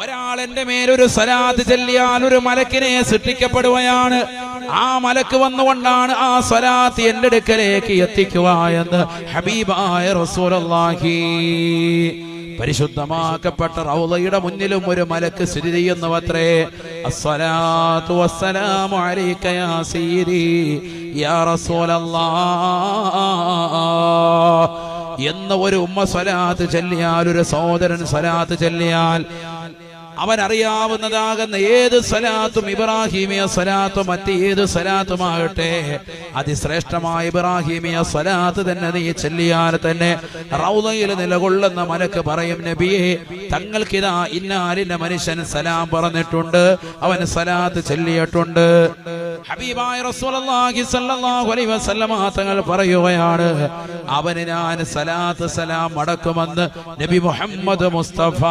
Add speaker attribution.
Speaker 1: ഒരാൾ എന്റെ മേലൊരു സ്വലാത്ത് ചൊല്ലിയാൽ ഒരു മലക്കിനെ സൃഷ്ടിക്കപ്പെടുകയാണ്. ആ മലക്ക് വന്നുകൊണ്ടാണ് ആ സ്വലാത്ത് എന്റെ അടുക്കലേക്ക് എത്തിക്കുക എന്ന് ഹബീബായ റസൂലുള്ളാഹി. പരിശുദ്ധമാക്കപ്പെട്ട റൗളയുടെ മുന്നിലും ഒരു മലക്ക് സ്ഥിതി ചെയ്യുന്നുവത്രേ. അസ്സലാത്തു വസ്സലാമു അലൈക യാ സയ്യിദി യാ റസൂലല്ലാഹ് എന്ന ഒരു ഉമ്മ സ്വലാത്ത് ചൊല്ലിയാൽ, ഒരു സഹോദരൻ സ്വലാത്ത് ചൊല്ലിയാൽ, അവനറിയാവുന്നതാകുന്ന ഏത് സ്വലാത്തും, ഇബ്രാഹിമിയ സ്വലാത്തും മറ്റേത് സ്വലാത്തുമാകട്ടെ, അതിശ്രേഷ്ഠമായ ഇബ്രാഹിമിയ സ്വലാത്ത് തന്നെ നീ ചൊല്ലിയാൽ തന്നെ റൗളയിൽ നിലകൊള്ളുന്ന മലക്ക് പറയും, നബിയെ തങ്ങൾക്കിതാ ഇന്നാലിന്റെ മനുഷ്യൻ സലാം പറഞ്ഞിട്ടുണ്ട്, അവൻ സ്വലാത്ത് ചൊല്ലിയിട്ടുണ്ട്. ഹബീബായ റസൂലുള്ളാഹി സ്വല്ലല്ലാഹു അലൈഹി വസല്ലമ തങ്ങൾ പറയുകയാണ്, അവന് ഞാൻ സലാത്ത് സലാം മടക്കുമെന്ന് നബി മുഹമ്മദ് മുസ്തഫ.